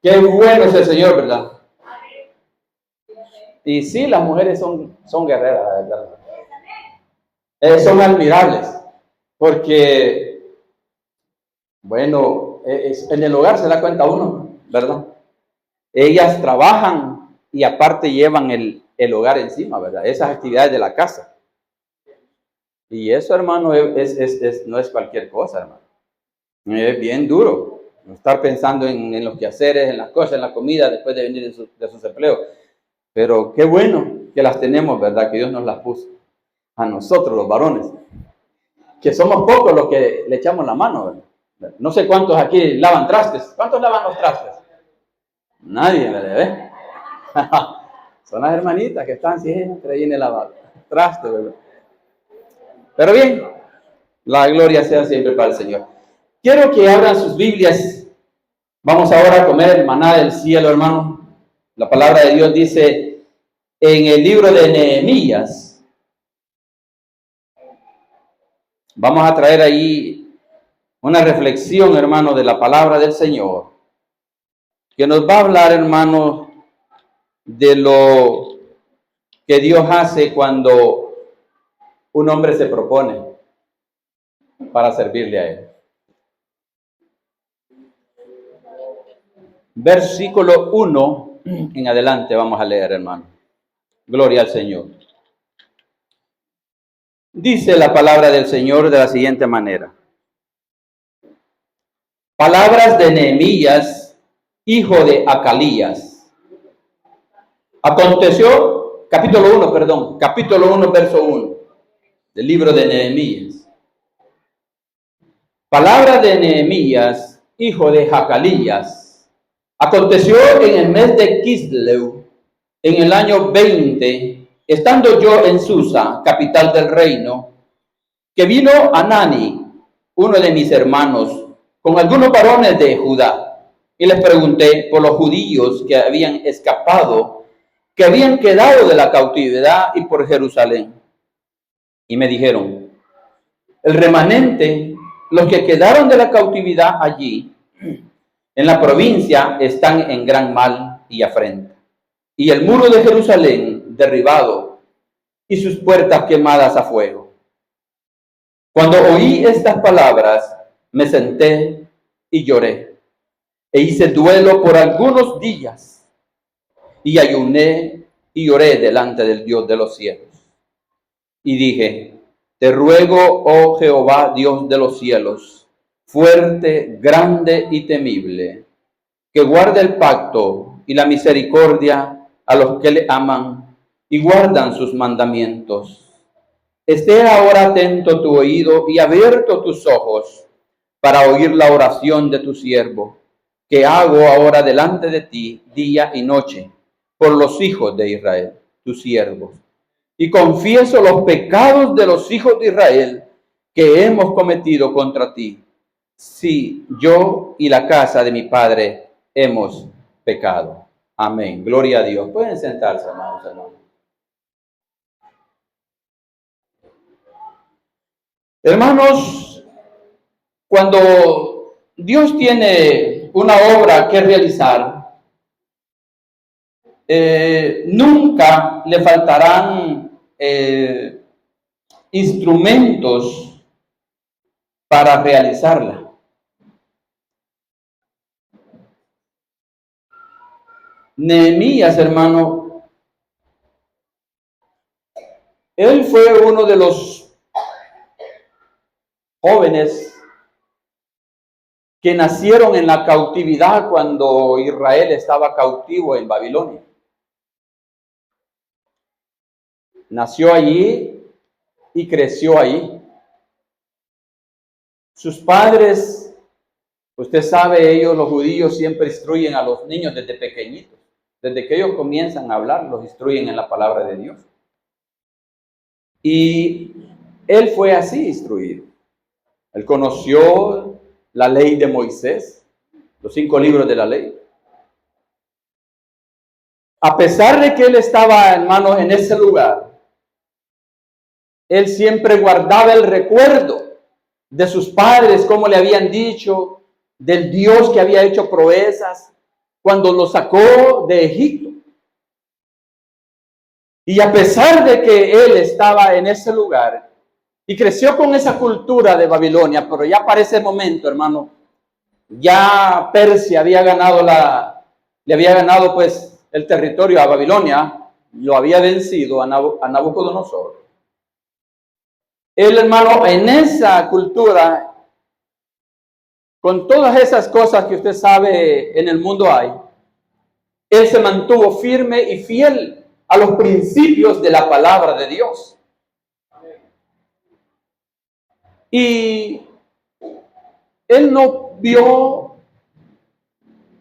Qué bueno es el Señor, ¿verdad? Y sí, las mujeres son guerreras, ¿verdad? Son admirables, porque, bueno, en el hogar se da cuenta uno, ¿verdad? Ellas trabajan y aparte llevan el hogar encima, ¿verdad? Esas actividades de la casa. Y eso, hermano, no es cualquier cosa, hermano. Es bien duro estar pensando en los quehaceres, en las cosas, en la comida, después de venir de sus empleos. Pero qué bueno que las tenemos, ¿verdad? Que Dios nos las puso. A nosotros, los varones. Que somos pocos los que le echamos la mano, ¿verdad? No sé cuántos aquí lavan trastes. ¿Cuántos lavan los trastes? Nadie, ¿verdad? Son las hermanitas que están siempre ahí en el trastes, ¿verdad? Pero bien, la gloria sea siempre para el Señor. Quiero que abran sus Biblias. Vamos ahora a comer el maná del cielo, hermano. La palabra de Dios dice en el libro de Nehemías. Vamos a traer ahí una reflexión, hermano, de la palabra del Señor, que nos va a hablar, hermano, de lo que Dios hace cuando un hombre se propone para servirle a Él. Versículo 1 en adelante vamos a leer, hermano. Gloria al Señor. Dice la palabra del Señor de la siguiente manera. Palabras de Nehemías, hijo de Acalías. Aconteció, capítulo 1, verso 1, del libro de Nehemías. Palabra de Nehemías, hijo de Acalías. Aconteció en el mes de Kisleu, en el año 20, estando yo en Susa, capital del reino, que vino Anani, uno de mis hermanos, con algunos varones de Judá, y les pregunté por los judíos que habían escapado, que habían quedado de la cautividad y por Jerusalén. Y me dijeron, el remanente, los que quedaron de la cautividad allí, en la provincia, están en gran mal y afrenta. Y el muro de Jerusalén derribado y sus puertas quemadas a fuego. Cuando oí estas palabras, me senté y lloré. E hice duelo por algunos días. Y ayuné y oré delante del Dios de los cielos. Y dije, te ruego, oh Jehová, Dios de los cielos, fuerte, grande y temible, que guarde el pacto y la misericordia a los que le aman y guardan sus mandamientos. Esté ahora atento tu oído y abierto tus ojos para oír la oración de tu siervo, que hago ahora delante de ti día y noche por los hijos de Israel, tus siervos. Y confieso los pecados de los hijos de Israel que hemos cometido contra ti. Sí, yo y la casa de mi padre hemos pecado. Amén. Gloria a Dios. Pueden sentarse, hermanos, hermanos. Hermanos, cuando Dios tiene una obra que realizar, nunca le faltarán instrumentos para realizarla. Nehemías, hermano, él fue uno de los jóvenes que nacieron en la cautividad cuando Israel estaba cautivo en Babilonia. Nació allí y creció allí. Sus padres, usted sabe, ellos, los judíos, siempre instruyen a los niños desde pequeñitos. Desde que ellos comienzan a hablar, los instruyen en la palabra de Dios. Y él fue así instruido. Él conoció la ley de Moisés, los 5 libros de la ley. A pesar de que él estaba, hermanos, en ese lugar, él siempre guardaba el recuerdo de sus padres, como le habían dicho, del Dios que había hecho proezas, cuando lo sacó de Egipto. Y a pesar de que él estaba en ese lugar y creció con esa cultura de Babilonia, pero ya para ese momento, hermano, ya Persia había ganado le había ganado pues el territorio a Babilonia, lo había vencido a Nabucodonosor. El hermano, en esa cultura, con todas esas cosas que usted sabe en el mundo hay, él se mantuvo firme y fiel a los principios de la palabra de Dios. Y él no vio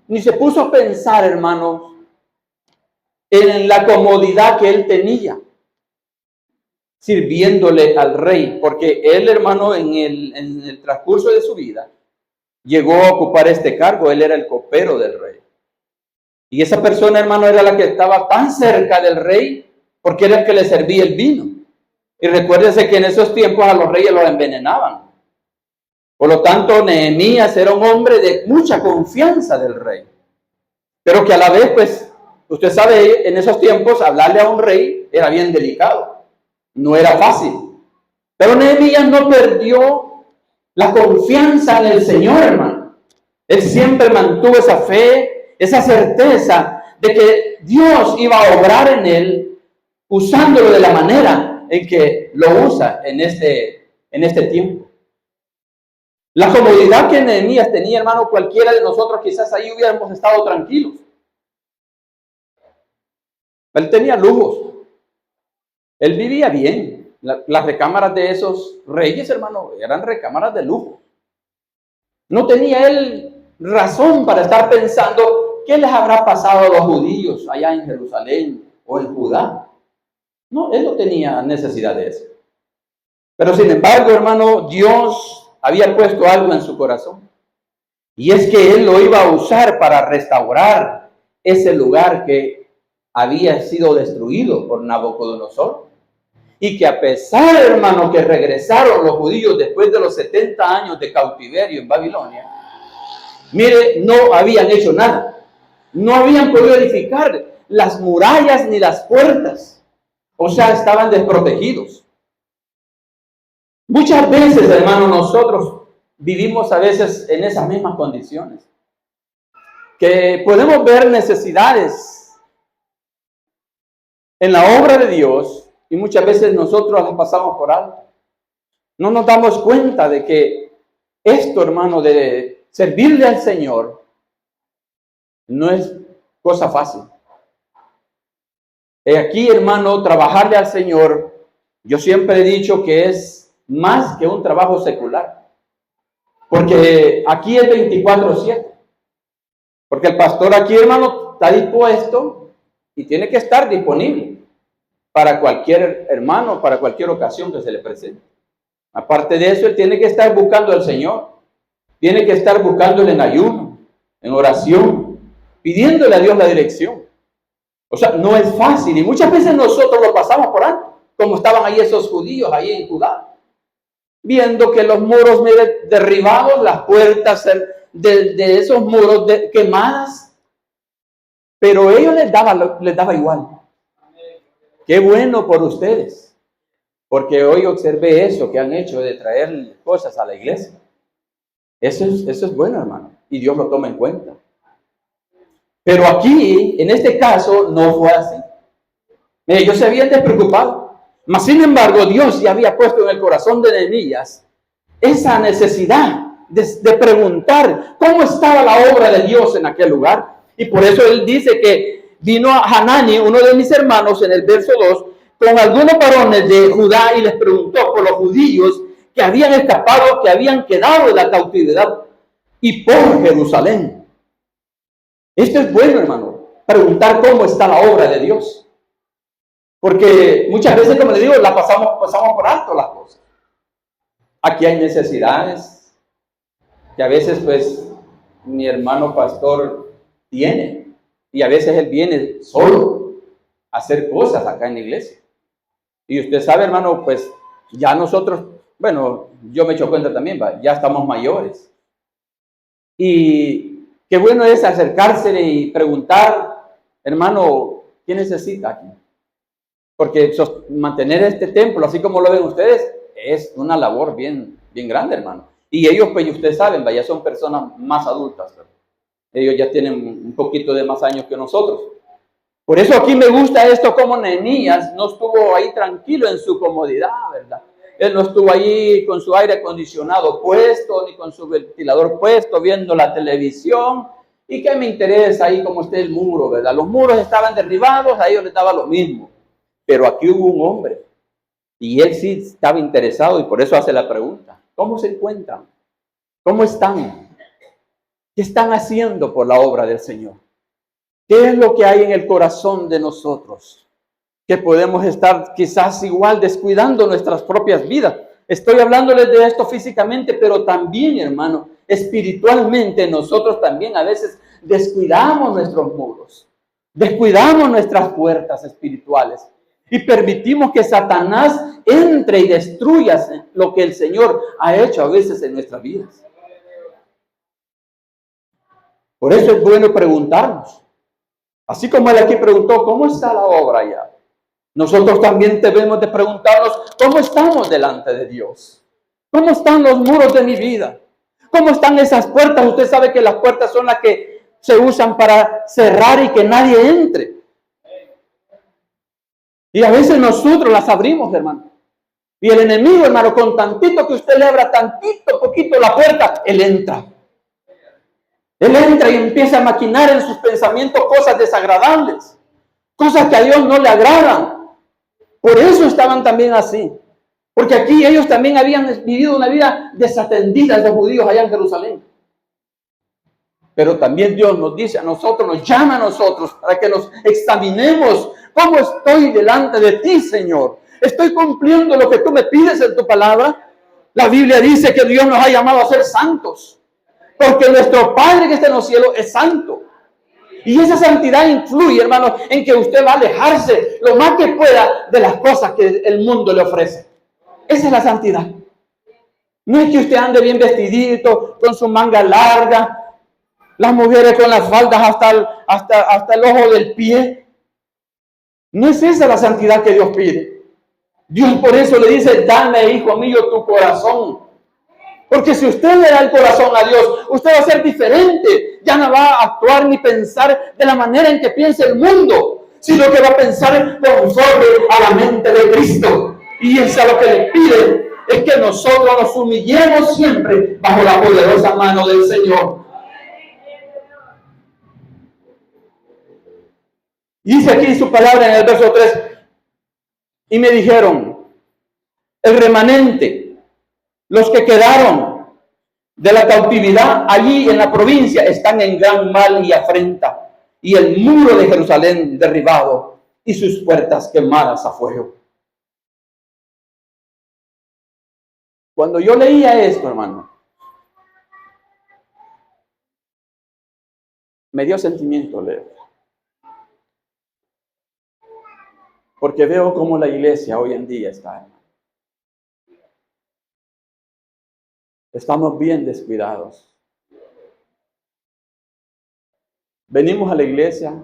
ni se puso a pensar, hermanos, en la comodidad que él tenía sirviéndole al rey, porque él, hermano, en el transcurso de su vida llegó a ocupar este cargo. Él era el copero del rey. Y esa persona, hermano, era la que estaba tan cerca del rey porque era el que le servía el vino. Y recuérdese que en esos tiempos a los reyes los envenenaban. Por lo tanto, Nehemías era un hombre de mucha confianza del rey. Pero que a la vez, pues, usted sabe, en esos tiempos hablarle a un rey era bien delicado. No era fácil. Pero Nehemías no perdió la confianza en el Señor, hermano. Él siempre mantuvo esa fe, esa certeza de que Dios iba a obrar en él, usándolo de la manera en que lo usa en este tiempo. La comodidad que Nehemías tenía, hermano, cualquiera de nosotros quizás ahí hubiéramos estado tranquilos. Él tenía lujos. Él vivía bien. Las recámaras de esos reyes, hermano, eran recámaras de lujo. No tenía él razón para estar pensando qué les habrá pasado a los judíos allá en Jerusalén o en Judá. No, él no tenía necesidad de eso. Pero sin embargo, hermano, Dios había puesto algo en su corazón. Y es que él lo iba a usar para restaurar ese lugar que había sido destruido por Nabucodonosor. Y que a pesar, hermano, que regresaron los judíos después de los 70 años de cautiverio en Babilonia, mire, no habían hecho nada. No habían podido edificar las murallas ni las puertas. O sea, estaban desprotegidos. Muchas veces, hermano, nosotros vivimos a veces en esas mismas condiciones. Que podemos ver necesidades en la obra de Dios y muchas veces nosotros las pasamos por alto. No nos damos cuenta de que esto, hermano, de servirle al Señor no es cosa fácil. Aquí, hermano, trabajarle al Señor, yo siempre he dicho que es más que un trabajo secular. Porque aquí es 24/7. Porque el pastor aquí, hermano, está dispuesto y tiene que estar disponible para cualquier hermano, para cualquier ocasión que se le presente. Aparte de eso, él tiene que estar buscando al Señor. Tiene que estar buscándole en ayuno, en oración, pidiéndole a Dios la dirección. O sea, no es fácil y muchas veces nosotros lo pasamos por alto, como estaban ahí esos judíos, ahí en Judá, viendo que los muros derribados, las puertas de esos muros quemadas, pero ellos les daba igual. Qué bueno por ustedes, porque hoy observé eso que han hecho de traer cosas a la iglesia. Eso es bueno, hermano, y Dios lo toma en cuenta. Pero aquí, en este caso, no fue así. Ellos se habían despreocupado. Mas, sin embargo, Dios ya había puesto en el corazón de Nehemías esa necesidad de preguntar cómo estaba la obra de Dios en aquel lugar. Y por eso él dice que vino a Hanani, uno de mis hermanos, en el verso 2, con algunos varones de Judá y les preguntó por los judíos que habían escapado, que habían quedado de la cautividad y por Jerusalén. Esto es bueno, hermano, preguntar cómo está la obra de Dios. Porque muchas veces, como le digo, pasamos por alto las cosas. Aquí hay necesidades que a veces, pues, mi hermano pastor tiene. Y a veces él viene solo a hacer cosas acá en la iglesia. Y usted sabe, hermano, pues, ya nosotros, bueno, yo me echo cuenta también, ya estamos mayores. Y Qué bueno es acercarse y preguntar, hermano, ¿qué necesita aquí? Porque mantener este templo, así como lo ven ustedes, es una labor bien grande, hermano. Y ellos, pues ustedes saben, ya son personas más adultas, ¿verdad? Ellos ya tienen un poquito de más años que nosotros. Por eso aquí me gusta esto, como Nehemías no estuvo ahí tranquilo en su comodidad, ¿verdad? Él no estuvo ahí con su aire acondicionado puesto, ni con su ventilador puesto, viendo la televisión. ¿Y qué me interesa ahí cómo esté el muro, verdad? Los muros estaban derribados, a ellos les daba lo mismo. Pero aquí hubo un hombre, y él sí estaba interesado, y por eso hace la pregunta. ¿Cómo se encuentran? ¿Cómo están? ¿Qué están haciendo por la obra del Señor? ¿Qué es lo que hay en el corazón de nosotros? Que podemos estar quizás igual descuidando nuestras propias vidas. Estoy hablándoles de esto físicamente, pero también, hermano, espiritualmente nosotros también a veces descuidamos nuestros muros, descuidamos nuestras puertas espirituales y permitimos que Satanás entre y destruya lo que el Señor ha hecho a veces en nuestras vidas. Por eso es bueno preguntarnos. Así como él aquí preguntó, ¿cómo está la obra ya? Nosotros también debemos de preguntarnos, ¿cómo estamos delante de Dios? ¿Cómo están los muros de mi vida? ¿Cómo están esas puertas? Usted sabe que las puertas son las que se usan para cerrar y que nadie entre. Y a veces nosotros las abrimos, hermano. Y el enemigo, hermano, con tantito que usted le abra tantito, poquito la puerta, él entra. Él entra y empieza a maquinar en sus pensamientos cosas desagradables, cosas que a Dios no le agradan. Por eso estaban también así. Porque aquí ellos también habían vivido una vida desatendida, los judíos allá en Jerusalén. Pero también Dios nos dice a nosotros, nos llama a nosotros para que nos examinemos. ¿Cómo estoy delante de ti, Señor? ¿Estoy cumpliendo lo que tú me pides en tu palabra? La Biblia dice que Dios nos ha llamado a ser santos. Porque nuestro Padre que está en los cielos es santo. Y esa santidad influye, hermano, en que usted va a alejarse lo más que pueda de las cosas que el mundo le ofrece. Esa es la santidad. No es que usted ande bien vestidito, con su manga larga, las mujeres con las faldas hasta el ojo del pie. No es esa la santidad que Dios pide. Dios por eso le dice, dame, hijo mío, tu corazón. Porque si usted le da el corazón a Dios, usted va a ser diferente. Ya no va a actuar ni pensar de la manera en que piensa el mundo, sino que va a pensar conforme a la mente de Cristo. Y eso es lo que le pide, es que nosotros nos humillemos siempre bajo la poderosa mano del Señor. Dice aquí su palabra en el verso 3, y me dijeron, el remanente, los que quedaron de la cautividad allí en la provincia, están en gran mal y afrenta, y el muro de Jerusalén derribado y sus puertas quemadas a fuego. Cuando yo leía esto, hermano, me dio sentimiento leer. Porque veo cómo la iglesia hoy en día está, hermano. Estamos bien descuidados. Venimos a la iglesia,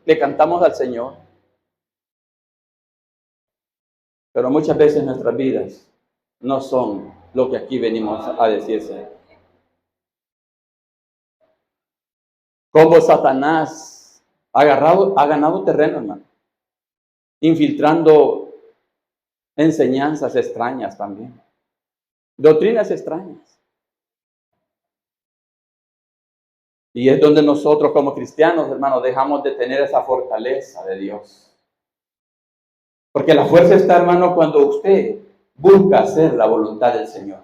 le cantamos al Señor, pero muchas veces nuestras vidas no son lo que aquí venimos a decirse. Como Satanás ha ganado terreno, hermano, infiltrando enseñanzas extrañas también, doctrinas extrañas. Y es donde nosotros como cristianos, hermanos, dejamos de tener esa fortaleza de Dios. Porque la fuerza está, hermano, cuando usted busca hacer la voluntad del Señor.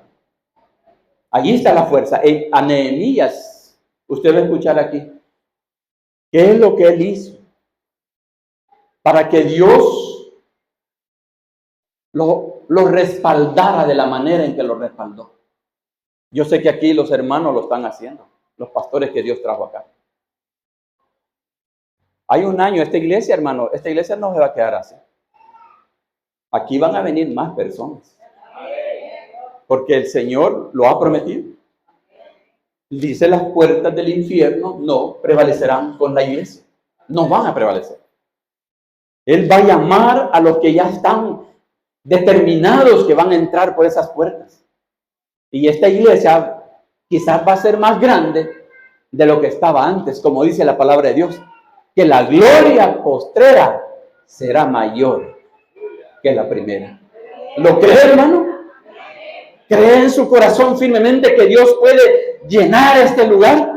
Allí está la fuerza. A Nehemías, usted va a escuchar aquí, ¿qué es lo que él hizo? Para que Dios lo respaldara de la manera en que lo respaldó. Yo sé que aquí los hermanos lo están haciendo, los pastores que Dios trajo acá. Hay un año, esta iglesia, hermano, esta iglesia no se va a quedar así. Aquí van a venir más personas. Porque el Señor lo ha prometido. Dice, las puertas del infierno no prevalecerán con la iglesia. No van a prevalecer. Él va a llamar a los que ya están determinados que van a entrar por esas puertas. Y esta iglesia quizás va a ser más grande de lo que estaba antes, como dice la palabra de Dios, que la gloria postrera será mayor que la primera. ¿Lo cree, hermano? ¿Cree en su corazón firmemente que Dios puede llenar este lugar?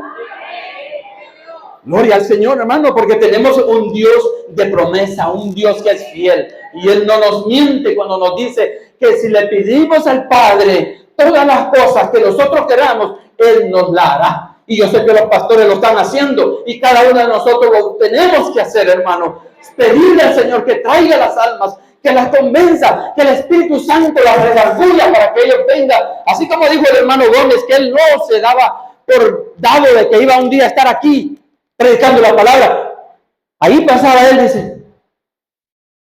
Gloria al Señor, hermano, porque tenemos un Dios de promesa, un Dios que es fiel. Y Él no nos miente cuando nos dice que si le pedimos al Padre todas las cosas que nosotros queramos, Él nos la hará. Y yo sé que los pastores lo están haciendo y cada uno de nosotros lo tenemos que hacer, hermano. Pedirle al Señor que traiga las almas, que las convenza, que el Espíritu Santo las redarguya para que ellos vengan. Así como dijo el hermano Gómez, que él no se daba por dado de que iba un día a estar aquí predicando la palabra. Ahí pasaba él, dice.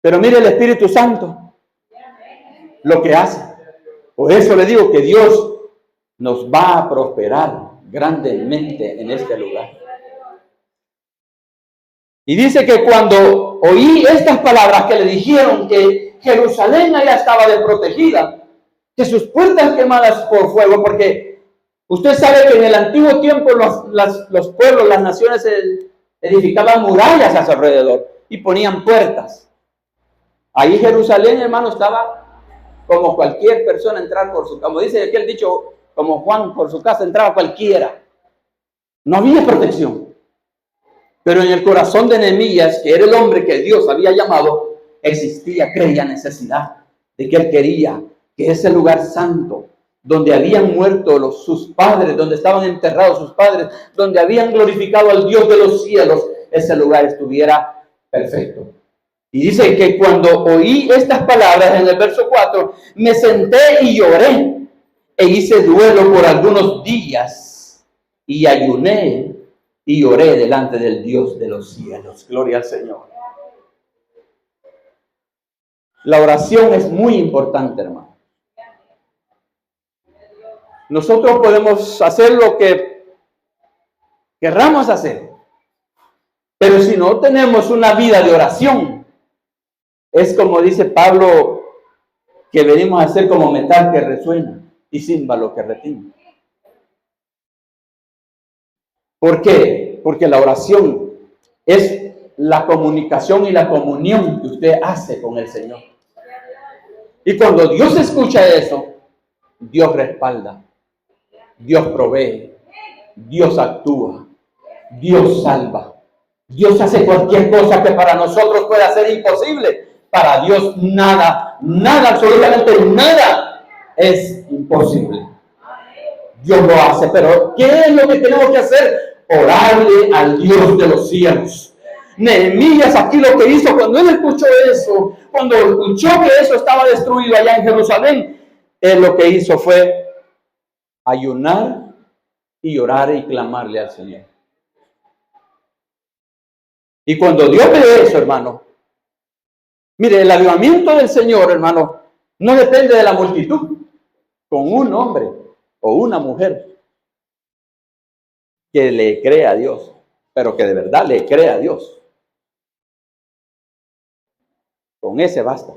Pero mire el Espíritu Santo lo que hace. Por eso le digo que Dios nos va a prosperar grandemente en este lugar. Y dice que cuando oí estas palabras que le dijeron que Jerusalén ya estaba desprotegida, que sus puertas quemadas por fuego, porque usted sabe que en el antiguo tiempo los pueblos, las naciones edificaban murallas a su alrededor y ponían puertas. Ahí Jerusalén, hermano, estaba como cualquier persona entrar por su casa. Como dice aquel dicho, como Juan por su casa entraba cualquiera. No había protección. Pero en el corazón de Nehemías, que era el hombre que Dios había llamado, existía, creía necesidad de que él quería que ese lugar santo, donde habían muerto sus padres, donde estaban enterrados sus padres, donde habían glorificado al Dios de los cielos, ese lugar estuviera perfecto. Y dice que cuando oí estas palabras en el verso 4, me senté y lloré, e hice duelo por algunos días, y ayuné y oré delante del Dios de los cielos. Gloria al Señor. La oración es muy importante, hermano. Nosotros podemos hacer lo que querramos hacer, pero si no tenemos una vida de oración, es como dice Pablo, que venimos a ser como metal que resuena y címbalo que retiñe. ¿Por qué? Porque la oración es la comunicación y la comunión que usted hace con el Señor. Y cuando Dios escucha eso, Dios respalda, Dios provee, Dios actúa, Dios salva. Dios hace cualquier cosa que para nosotros pueda ser imposible. Para Dios nada, absolutamente nada es imposible. Dios lo hace, pero ¿qué es lo que tenemos que hacer? Orarle al Dios de los cielos. Nehemías aquí lo que hizo cuando él escuchó eso, cuando escuchó que eso estaba destruido allá en Jerusalén, él lo que hizo fue ayunar y orar y clamarle al Señor. Y cuando Dios ve eso, hermano, mire, el avivamiento del Señor, hermano, no depende de la multitud. Con un hombre o una mujer que le cree a Dios, pero que de verdad le cree a Dios, con ese basta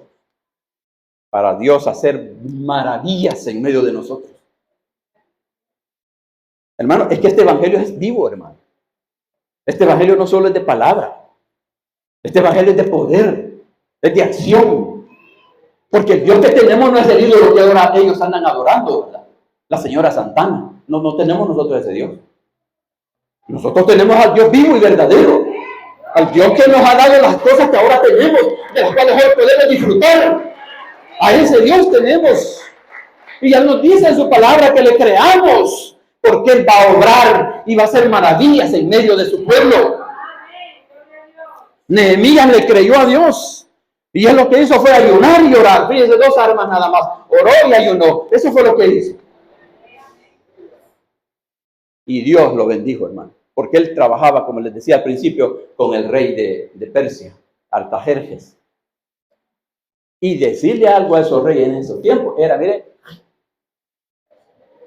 para Dios hacer maravillas en medio de nosotros. Hermano, es que este evangelio es vivo, hermano. Este evangelio no solo es de palabra, este evangelio es de poder, es de acción. Porque el Dios que tenemos no es el ídolo que ahora ellos andan adorando, ¿verdad? La señora Santana. No tenemos nosotros ese Dios. Nosotros tenemos al Dios vivo y verdadero. Al Dios que nos ha dado las cosas que ahora tenemos, de las cuales hoy podemos disfrutar. A ese Dios tenemos. Y ya nos dice en su palabra que le creamos, porque Él va a obrar y va a hacer maravillas en medio de su pueblo. Nehemías le creyó a Dios. Y él lo que hizo fue ayunar y orar. Fíjense, 2 armas nada más. Oró y ayunó. Eso fue lo que hizo. Y Dios lo bendijo, hermano. Porque él trabajaba, como les decía al principio, con el rey de Persia, Artajerjes. Y decirle algo a esos reyes en esos tiempos era, mire,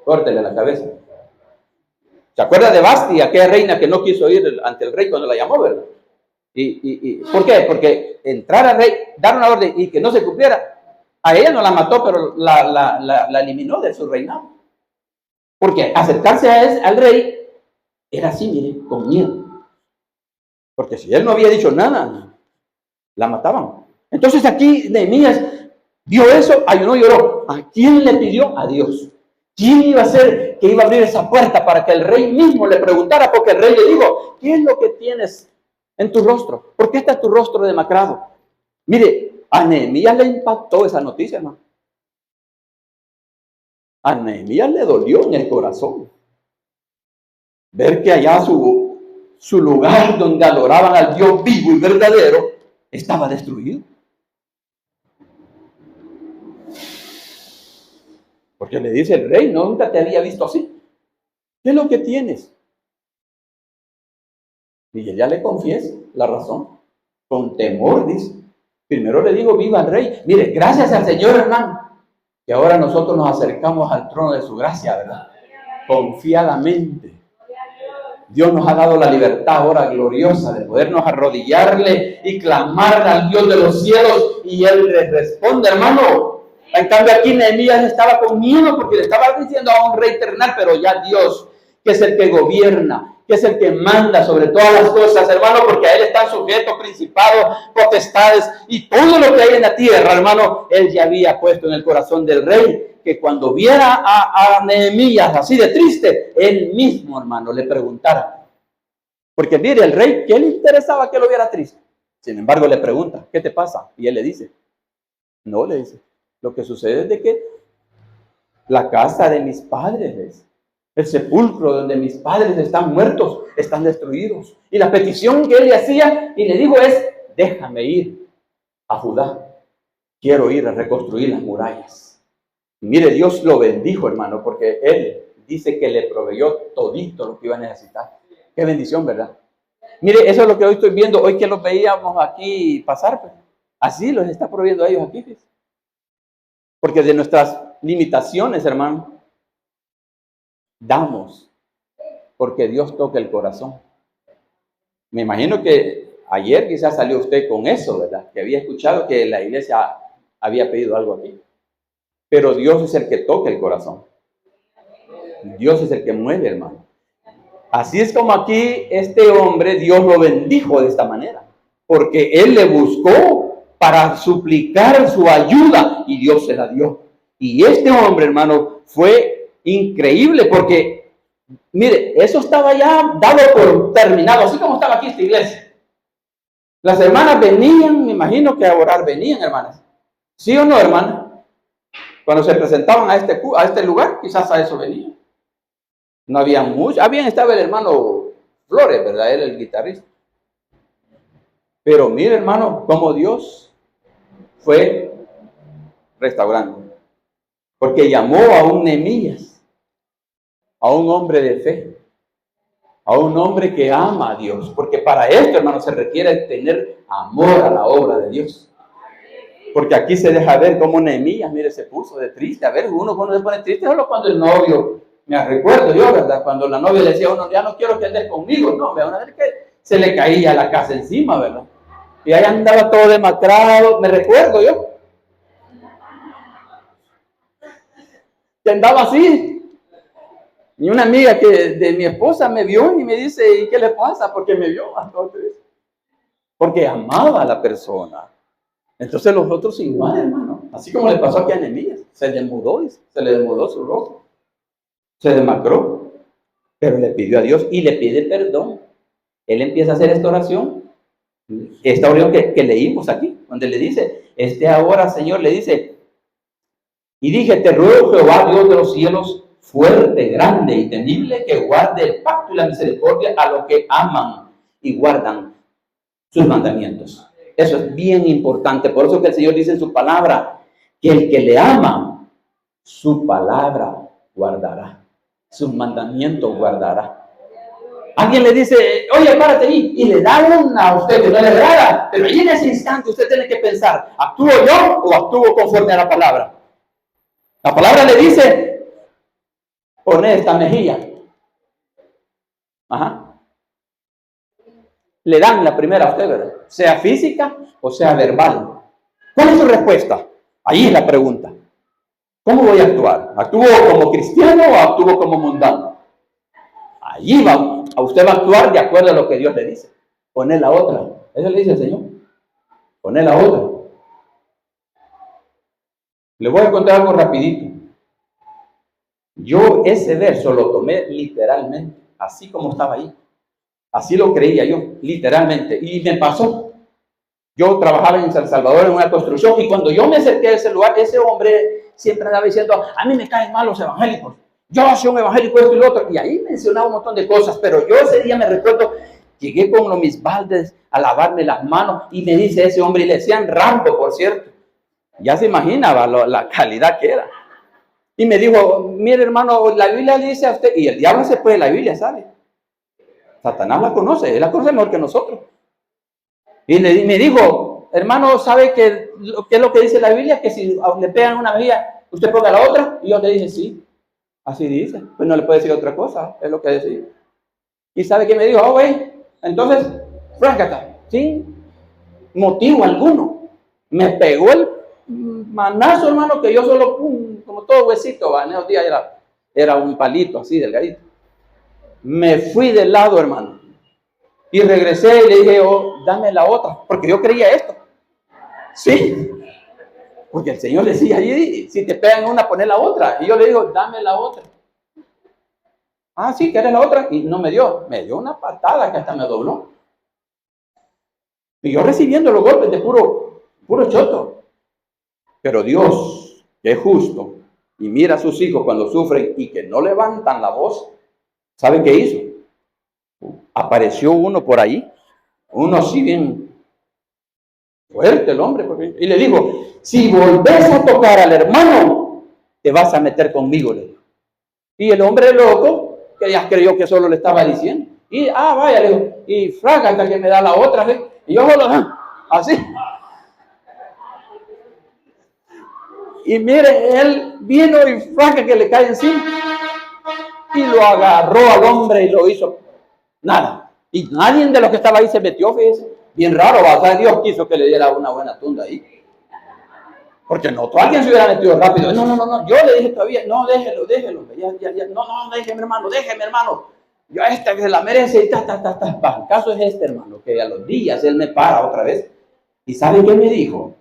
córtele la cabeza. ¿Se acuerda de Basti, aquella reina que no quiso ir ante el rey cuando la llamó, verdad? ¿Por qué? Porque entrar al rey, dar una orden y que no se cumpliera, a ella no la mató, pero la eliminó de su reinado. Porque acercarse al rey era así, mire, con miedo. Porque si él no había dicho nada, la mataban. Entonces aquí Nehemías vio eso, ayunó y lloró. ¿A quién le pidió? A Dios. ¿Quién iba a ser que iba a abrir esa puerta para que el rey mismo le preguntara? Porque el rey le dijo, ¿qué es lo que tienes en tu rostro? ¿Por qué está tu rostro demacrado? Mire, a Nehemías le impactó esa noticia, hermano. A Nehemías le dolió en el corazón ver que allá su lugar donde adoraban al Dios vivo y verdadero estaba destruido. Porque le dice el rey, nunca te había visto así. ¿Qué es lo que tienes? Y ella le confiesa la razón. Con temor, dice. Primero le digo, viva el rey. Mire, gracias al Señor, hermano, que ahora nosotros nos acercamos al trono de su gracia, ¿verdad? Confiadamente. Dios nos ha dado la libertad ahora gloriosa de podernos arrodillarle y clamar al Dios de los cielos y Él les responde, hermano. En cambio aquí Nehemías estaba con miedo porque le estaba diciendo a un rey terrenal, pero ya Dios, que es el que gobierna, que es el que manda sobre todas las cosas, hermano, porque a Él están sujetos, principados, potestades y todo lo que hay en la tierra, hermano, Él ya había puesto en el corazón del rey que cuando viera a Nehemías así de triste, él mismo, hermano, le preguntara. Porque mire, el rey, ¿qué le interesaba que lo viera triste? Sin embargo, le pregunta, ¿qué te pasa? Y él le dice, no, le dice, lo que sucede es de que la casa de mis padres, el sepulcro donde mis padres están muertos, están destruidos. Y la petición que él le hacía y le dijo es, déjame ir a Judá. Quiero ir a reconstruir las murallas. Mire, Dios lo bendijo, hermano, porque Él dice que le proveyó todito lo que iba a necesitar. Qué bendición, ¿verdad? Mire, eso es lo que hoy estoy viendo, hoy que los veíamos aquí pasar, pues, así los está proveyendo a ellos aquí, pues. Porque de nuestras limitaciones, hermano, damos, porque Dios toca el corazón. Me imagino que ayer quizás salió usted con eso, ¿verdad? Que había escuchado que la iglesia había pedido algo aquí. Pero Dios es el que toca el corazón. Dios es el que mueve, hermano. Así es como aquí este hombre, Dios lo bendijo de esta manera. Porque él le buscó para suplicar su ayuda y Dios se la dio. Y este hombre, hermano, fue increíble porque, mire, eso estaba ya dado por terminado. Así como estaba aquí esta iglesia. Las hermanas venían, me imagino que a orar venían, hermanas. ¿Sí o no, hermanas? Cuando se presentaban a este lugar, quizás a eso venían. No había mucho. Bien estaba el hermano Flores, ¿verdad? Él el guitarrista. Pero mire, hermano, cómo Dios fue restaurando. Porque llamó a un Nehemías, a un hombre de fe, a un hombre que ama a Dios. Porque para esto, hermano, se requiere tener amor a la obra de Dios. Porque aquí se deja ver cómo Nehemías, mire, se puso de triste. A ver, uno cuando se pone triste solo cuando el novio, me recuerdo yo, ¿verdad? Cuando la novia le decía a uno, ya no quiero que andes conmigo, no, una vez que se le caía la casa encima, ¿verdad? Y ahí andaba todo demacrado, me recuerdo yo. Que andaba así. Y una amiga de mi esposa me vio y me dice, ¿y qué le pasa? Porque me vio. Porque amaba a la persona. Entonces los otros igual, hermano. Así como le pasó aquí a Nehemías. Se desmudó, se le desmudó su rostro. Se demacró. Pero le pidió a Dios y le pide perdón. Él empieza a hacer esta oración. Esta oración que leímos aquí. Donde le dice, ahora, Señor, le dice, y dije, te ruego, Jehová, Dios de los cielos, fuerte, grande y temible, que guarde el pacto y la misericordia a los que aman y guardan sus mandamientos. Eso es bien importante. Por eso que el Señor dice en su palabra, que el que le ama, su palabra guardará. Sus mandamientos guardará. Alguien le dice, oye, párate ahí, y le da una a usted que no le agrada. Pero ahí en ese instante usted tiene que pensar, ¿actúo yo o actúo conforme a la palabra? La palabra le dice, pone esta mejilla. Ajá. Le dan la primera a usted, ¿verdad? Sea física o sea verbal. ¿Cuál es su respuesta? Ahí es la pregunta. ¿Cómo voy a actuar? ¿Actúo como cristiano o actúo como mundano? Allí va, usted va a actuar de acuerdo a lo que Dios le dice. Poné la otra. Eso le dice el Señor. Poné la otra. Le voy a contar algo rapidito. Yo ese verso lo tomé literalmente, así como estaba ahí. Así lo creía yo, literalmente. Y me pasó. Yo trabajaba en San Salvador en una construcción y cuando yo me acerqué a ese lugar, ese hombre siempre andaba diciendo, a mí me caen mal los evangélicos. Yo soy un evangélico esto y lo otro. Y ahí mencionaba un montón de cosas, pero yo ese día me recuerdo, llegué con mis baldes a lavarme las manos y me dice ese hombre, y le decían Rambo, por cierto. Ya se imaginaba la calidad que era. Y me dijo, mire hermano, la Biblia le dice a usted, y el diablo se puede la Biblia, ¿sabe? Satanás la conoce, él la conoce mejor que nosotros. Y me dijo, hermano, ¿sabe qué es lo que dice la Biblia? Que si le pegan una mejilla, usted ponga la otra. Y yo le dije, sí, así dice. Pues no le puede decir otra cosa, es lo que decía. ¿Y sabe qué me dijo? Oh, güey, entonces, fráncata, sin motivo alguno. Me pegó el manazo, hermano, que yo solo, como todo huesito, en esos días era un palito así, delgadito. Me fui del lado, hermano. Y regresé y le dije, oh, dame la otra, porque yo creía esto. Sí, porque el Señor decía allí, si te pegan una, poné la otra. Y yo le digo, dame la otra. Ah, sí, ¿quieres la otra? Y no me dio una patada que hasta me dobló. Y yo recibiendo los golpes de puro choto. Pero Dios, que es justo, y mira a sus hijos cuando sufren y que no levantan la voz, ¿sabe qué hizo? Apareció uno por ahí, uno así bien fuerte el hombre, y le dijo, si volvés a tocar al hermano, te vas a meter conmigo, le dijo. Y el hombre loco, que ya creyó que solo le estaba diciendo, y vaya, le dijo, y frágata que me da la otra, ¿sí? Y yo así. Y mire, él vino y fraca que le cae encima, y lo agarró al hombre y lo hizo nada. Y nadie de los que estaba ahí se metió, fíjese. Bien raro, o sea, Dios quiso que le diera una buena tunda ahí. Porque no, alguien se hubiera metido rápido. No, yo le dije todavía, no, déjelo. Ya. No, déjeme, hermano. Yo esta que se la merece, y El caso es este, hermano, que a los días él me para otra vez. ¿Y sabe qué me dijo?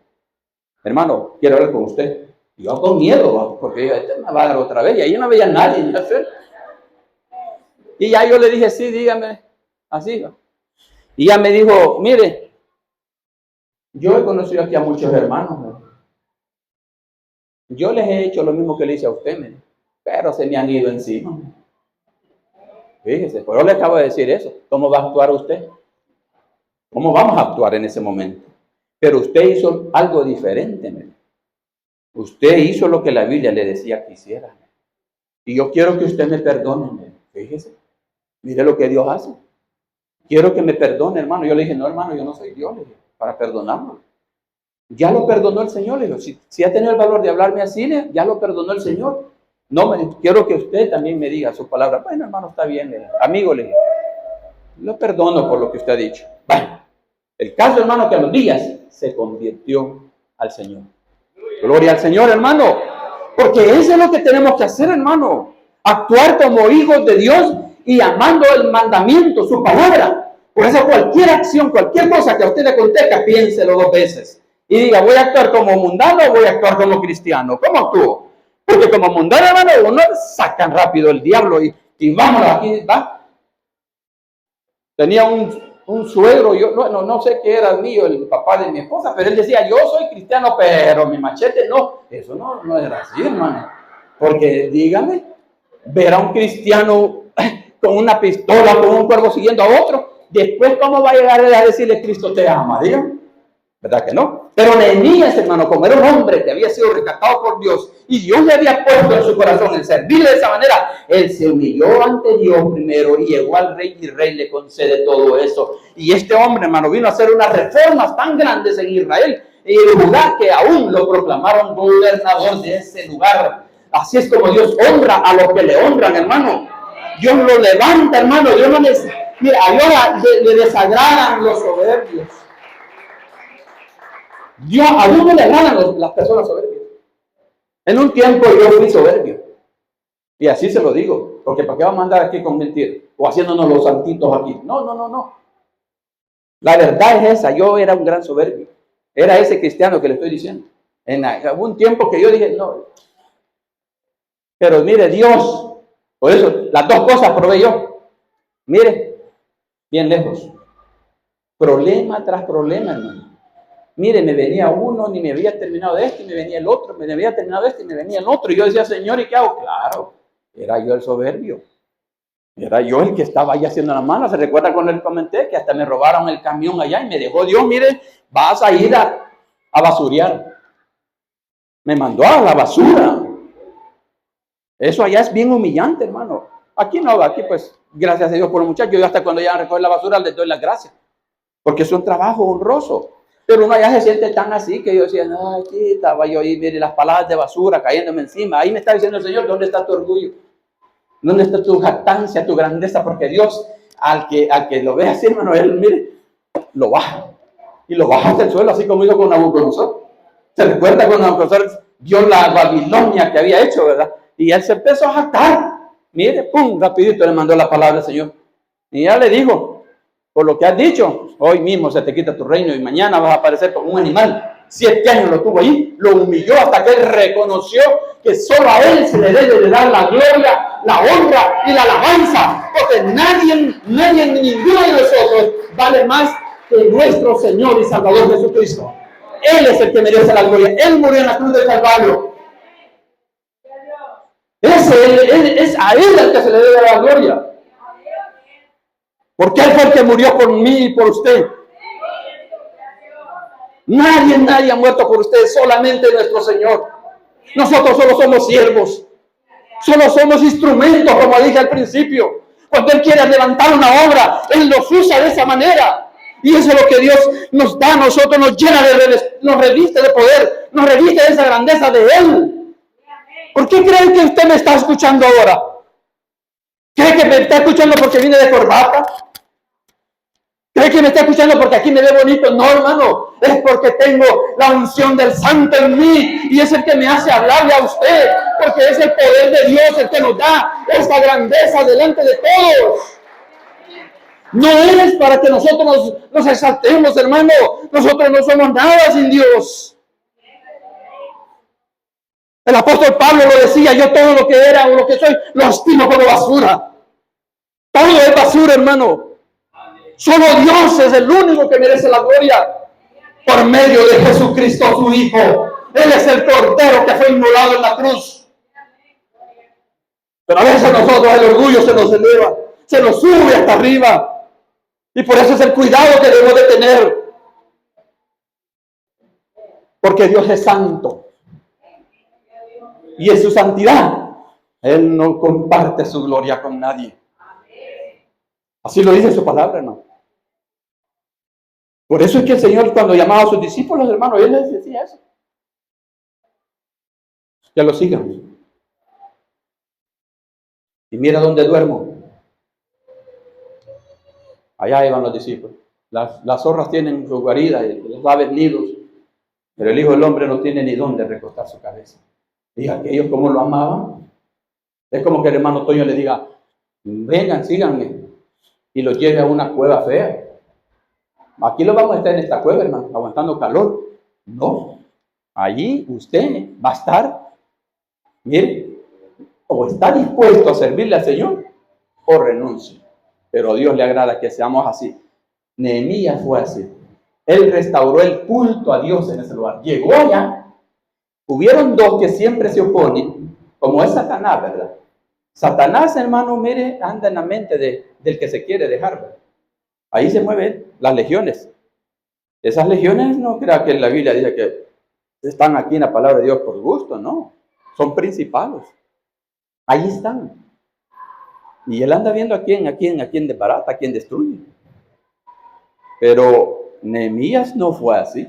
Hermano, quiero hablar con usted. Y yo con miedo, porque yo, este me va a dar otra vez. Y ahí no veía a nadie, ¿no? Y ya yo le dije, sí, dígame, así. Y ya me dijo, mire, yo he conocido aquí a muchos hermanos, ¿no? Yo les he hecho lo mismo que le hice a usted, ¿no? Pero se me han ido encima. Fíjese, pero le acabo de decir eso. ¿Cómo va a actuar usted? ¿Cómo vamos a actuar en ese momento? Pero usted hizo algo diferente, ¿no? Usted hizo lo que la Biblia le decía que hiciera, ¿no? Y yo quiero que usted me perdone, ¿no? Fíjese, mire lo que Dios hace. Quiero que me perdone, hermano. Yo le dije, no, hermano, yo no soy Dios, le dije, para perdonarlo. Ya lo perdonó el Señor, le digo. Si ha tenido el valor de hablarme así, ya lo perdonó el Señor. No, quiero que usted también me diga su palabra. Bueno, hermano, está bien, le dije. Amigo, le dije, lo perdono por lo que usted ha dicho. Bueno, el caso, hermano, que a los días se convirtió al Señor. Gloria al Señor, hermano. Porque eso es lo que tenemos que hacer, hermano. Actuar como hijos de Dios y amando el mandamiento, su palabra. Por eso cualquier acción, cualquier cosa que a usted le acontezca, piénselo 2 veces. Y diga, ¿voy a actuar como mundano o voy a actuar como cristiano? ¿Cómo actúo? Porque como mundano, hermano, uno sacan rápido el diablo y vámonos, aquí va. Tenía un suegro, yo no sé qué era mío, el papá de mi esposa, pero él decía, yo soy cristiano, pero mi machete no. Eso no era así, hermano. Porque, dígame, ver a un cristiano con una pistola, con un cuervo siguiendo a otro, después ¿cómo va a llegar a decirle Cristo te ama? Dígame. ¿Verdad que no? Pero Nehemías, hermano, como era un hombre que había sido rescatado por Dios y Dios le había puesto en su corazón el servirle de esa manera, él se humilló ante Dios primero y llegó al rey y el rey le concede todo eso. Y este hombre, hermano, vino a hacer unas reformas tan grandes en Israel y el lugar que aún lo proclamaron gobernador de ese lugar. Así es como Dios honra a los que le honran, hermano. Dios lo levanta, hermano. Dios no les... Mira, a Dios le desagradan los soberbios. A Dios no le agradan las personas soberbias. En un tiempo yo fui soberbio. Y así se lo digo. Porque ¿para qué vamos a andar aquí con mentiras? O haciéndonos los santitos aquí. No. La verdad es esa. Yo era un gran soberbio. Era ese cristiano que le estoy diciendo. Hubo un tiempo que yo dije, no. Pero mire, Dios, por eso, las dos cosas probé yo. Mire, bien lejos. Problema tras problema, hermano. Mire, me venía uno, ni me había terminado de este, y me venía el otro, me había terminado de este, y me venía el otro. Y yo decía, Señor, ¿y qué hago? Claro, era yo el soberbio. Era yo el que estaba ahí haciendo la mano. ¿Se recuerda cuando les comenté que hasta me robaron el camión allá y me dejó Dios? Mire, vas a ir a basurear. Me mandó a la basura. Eso allá es bien humillante, hermano. Aquí no, aquí pues, gracias a Dios por los muchachos. Yo hasta cuando llegan a recoger la basura les doy las gracias. Porque es un trabajo honroso. Pero uno allá se siente tan así que yo decía, no, aquí estaba yo ahí, mire las palabras de basura cayéndome encima. Ahí me está diciendo el Señor, ¿dónde está tu orgullo? ¿Dónde está tu jactancia, tu grandeza? Porque Dios, al que lo ve así, hermano, Él, mire, lo baja. Y lo baja hasta el suelo, así como hizo con Nabucodonosor. ¿Se recuerda cuando Nabucodonosor vio la Babilonia que había hecho, verdad? Y él se empezó a jactar. Mire, pum, rapidito le mandó la palabra del Señor. Y ya le dijo, por lo que has dicho, hoy mismo se te quita tu reino y mañana vas a aparecer como un animal. 7 años lo tuvo ahí, lo humilló hasta que él reconoció que solo a él se le debe de dar la gloria, la honra y la alabanza. Porque nadie, ninguno de nosotros vale más que nuestro Señor y Salvador Jesucristo. Él es el que merece la gloria. Él murió en la cruz del Calvario. Es a Él el que se le debe la gloria. Porque Él fue el que murió por mí y por usted. Nadie ha muerto por usted, solamente nuestro Señor. Nosotros solo somos siervos. Solo somos instrumentos, como dije al principio. Cuando Él quiere levantar una obra, Él los usa de esa manera. Y eso es lo que Dios nos da a nosotros, nos llena nos reviste de poder, nos reviste de esa grandeza de Él. ¿Por qué creen que usted me está escuchando ahora? ¿Cree que me está escuchando porque vine de corbata? ¿Cree que me está escuchando porque aquí me ve bonito? No, hermano. Es porque tengo la unción del Santo en mí y es el que me hace hablarle a usted. Porque es el poder de Dios el que nos da esta grandeza delante de todos. No es para que nosotros nos exaltemos, hermano. Nosotros no somos nada sin Dios. El apóstol Pablo lo decía, yo todo lo que era o lo que soy, lo estimo como basura. Todo es basura, hermano. Solo Dios es el único que merece la gloria por medio de Jesucristo, su Hijo. Él es el Cordero que fue inmolado en la cruz. Pero a veces nosotros el orgullo se nos eleva, se nos sube hasta arriba. Y por eso es el cuidado que debemos de tener. Porque Dios es santo. Y en su santidad, Él no comparte su gloria con nadie. Así lo dice su palabra, ¿no? Por eso es que el Señor, cuando llamaba a sus discípulos, hermanos, Él les decía eso. Que lo sigan. Y mira dónde duermo. Allá iban los discípulos. Las zorras tienen su guarida y las aves nidos, pero el Hijo del Hombre no tiene ni dónde recostar su cabeza. Y aquellos como lo amaban. Es como que el hermano Toño le diga, vengan, síganme, y los lleve a una cueva fea. Aquí lo vamos a estar en esta cueva, hermano, aguantando calor. No, allí usted va a estar, mire, o está dispuesto a servirle al Señor, o renuncia. Pero a Dios le agrada que seamos así. Nehemías fue así. Él restauró el culto a Dios en ese lugar. Llegó allá. Hubieron dos que siempre se oponen, como es Satanás, ¿verdad? Satanás, hermano, mire, anda en la mente del que se quiere dejar, ¿verdad? Ahí se mueven las legiones. Esas legiones no crea que la Biblia dice que están aquí en la palabra de Dios por gusto, no. Son principados. Ahí están. Y él anda viendo a quién desbarata, a quién destruye. Pero Nehemías no fue así.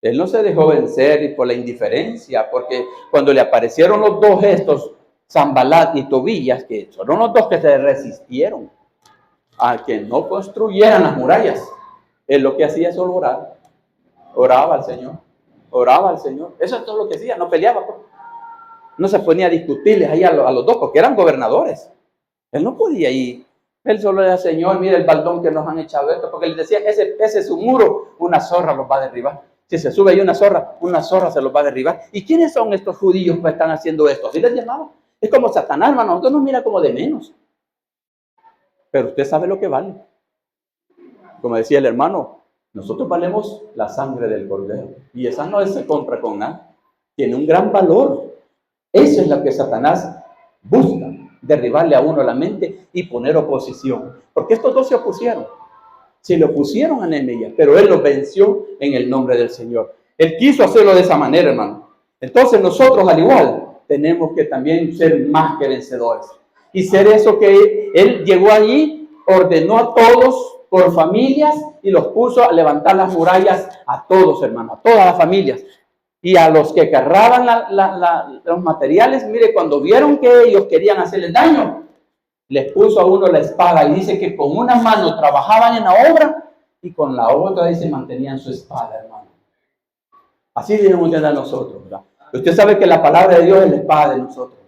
Él no se dejó vencer por la indiferencia, porque cuando le aparecieron los dos gestos Sanbalat y Tobías, que fueron los dos que se resistieron a que no construyeran las murallas. Él lo que hacía es solo orar. Oraba al Señor. Oraba al Señor. Eso es todo lo que hacía. No peleaba. No se ponía a discutirles ahí a los dos, porque eran gobernadores. Él no podía ir. Él solo le decía, Señor, mira el baldón que nos han echado esto, porque le decía, ese es su muro, una zorra los va a derribar. Si se sube ahí una zorra se los va a derribar. ¿Y quiénes son estos judíos que están haciendo esto? Así les llamaba. Es como Satanás, hermano. Nosotros nos mira como de menos. Pero usted sabe lo que vale. Como decía el hermano, nosotros valemos la sangre del cordero. Y esa no se compra con nada. Tiene un gran valor. Eso es lo que Satanás busca. Derribarle a uno la mente y poner oposición. Porque estos dos se opusieron. Se le opusieron a Nehemías, pero él los venció en el nombre del Señor. Él quiso hacerlo de esa manera, hermano. Entonces nosotros, al igual, tenemos que también ser más que vencedores. Y ser eso que él llegó allí, ordenó a todos por familias y los puso a levantar las murallas a todos, hermano, a todas las familias. Y a los que cargaban los materiales, mire, cuando vieron que ellos querían hacerles daño, les puso a uno la espada y dice que con una mano trabajaban en la obra y con la otra dice mantenían su espada, hermano. Así debemos de dar nosotros, ¿verdad? Usted sabe que la palabra de Dios es la espada de nosotros.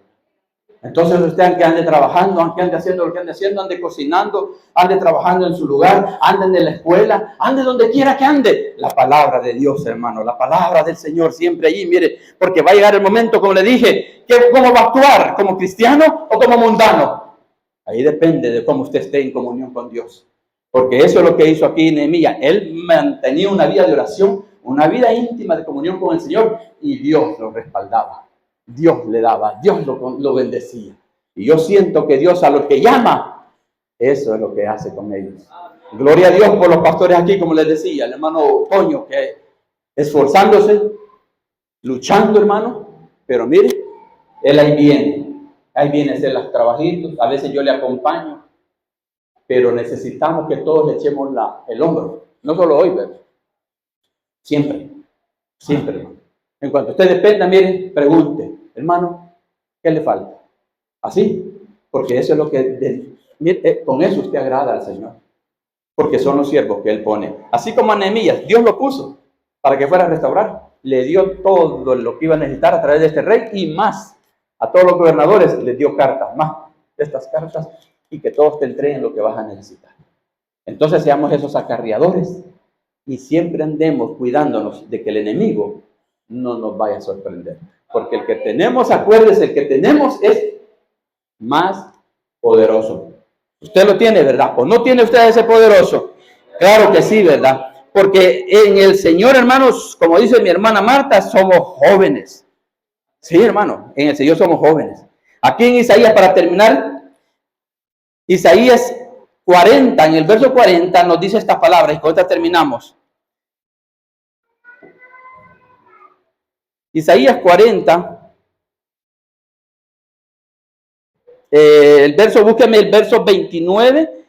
Entonces usted, aunque ande trabajando, aunque ande haciendo lo que ande haciendo, ande cocinando, ande trabajando en su lugar, ande en la escuela, ande donde quiera que ande, la palabra de Dios, hermano, la palabra del Señor siempre allí, mire, porque va a llegar el momento, como le dije, que cómo va a actuar, como cristiano o como mundano. Ahí depende de cómo usted esté en comunión con Dios. Porque eso es lo que hizo aquí Nehemías. Él mantenía una vida de oración, una vida íntima de comunión con el Señor, y Dios lo respaldaba. Dios le daba, Dios lo bendecía. Y yo siento que Dios a los que llama, eso es lo que hace con ellos. Gloria a Dios por los pastores aquí, como les decía, el hermano Toño, que esforzándose, luchando, hermano, pero mire, él ahí viene a hacer los trabajitos, a veces yo le acompaño, pero necesitamos que todos le echemos el hombro, no solo hoy, pero siempre, hermano. En cuanto usted dependa, mire, pregunte, hermano, ¿qué le falta? Así, porque eso es lo que, mire, con eso usted agrada al Señor, porque son los siervos que Él pone. Así como a Nehemías, Dios lo puso para que fuera a restaurar, le dio todo lo que iba a necesitar a través de este rey y más. A todos los gobernadores les dio cartas, más de estas cartas, y que todos te entreguen lo que vas a necesitar. Entonces seamos esos acarreadores y siempre andemos cuidándonos de que el enemigo no nos vaya a sorprender. Porque el que tenemos, acuérdese, el que tenemos es más poderoso. Usted lo tiene, ¿verdad? ¿O no tiene usted ese poderoso? Claro que sí, ¿verdad? Porque en el Señor, hermanos, como dice mi hermana Marta, somos jóvenes. Sí, hermano, en el Señor somos jóvenes. Aquí en Isaías, para terminar, Isaías 40, en el verso 40, nos dice esta palabra, y con esta terminamos. Isaías 40, búsqueme el verso 29,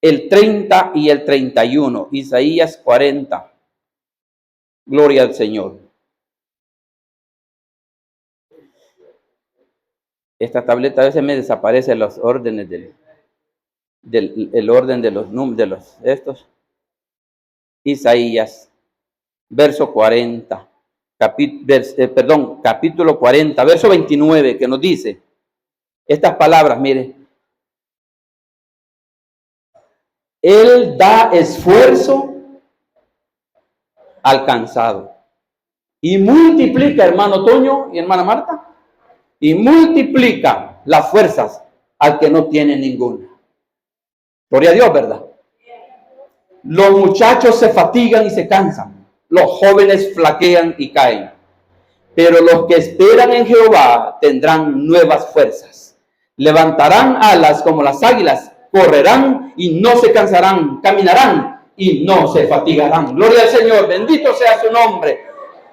el 30 y el 31. Isaías 40. Gloria al Señor. Esta tableta a veces me desaparecen los órdenes el orden de los números de estos. Isaías, verso 40. Capítulo 40, verso 29, que nos dice estas palabras, mire. Él da esfuerzo al cansado y multiplica, hermano Toño y hermana Marta, y multiplica las fuerzas al que no tiene ninguna. Gloria a Dios, ¿verdad? Los muchachos se fatigan y se cansan. Los jóvenes flaquean y caen. Pero los que esperan en Jehová tendrán nuevas fuerzas. Levantarán alas como las águilas. Correrán y no se cansarán. Caminarán y no se fatigarán. Gloria al Señor. Bendito sea su nombre.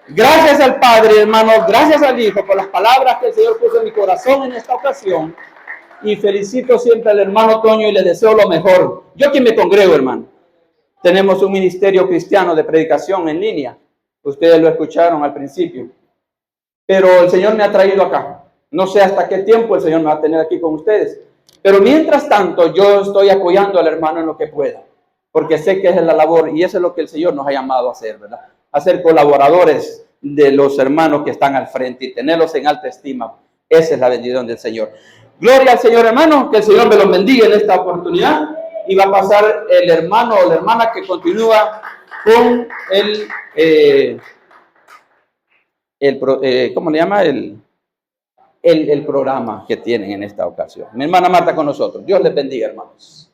Gracias al Padre, hermanos. Gracias al Hijo por las palabras que el Señor puso en mi corazón en esta ocasión. Y felicito siempre al hermano Toño y le deseo lo mejor. Yo aquí me congrego, hermano. Tenemos un ministerio cristiano de predicación en línea. Ustedes lo escucharon al principio. Pero el Señor me ha traído acá. No sé hasta qué tiempo el Señor me va a tener aquí con ustedes. Pero mientras tanto, yo estoy apoyando al hermano en lo que pueda, porque sé que esa es la labor y eso es lo que el Señor nos ha llamado a hacer, ¿verdad? A ser colaboradores de los hermanos que están al frente y tenerlos en alta estima. Esa es la bendición del Señor. Gloria al Señor, hermano, que el Señor me los bendiga en esta oportunidad. Y va a pasar el hermano o la hermana que continúa con ¿cómo le llama? El programa que tienen en esta ocasión. Mi hermana Marta con nosotros. Dios les bendiga, hermanos.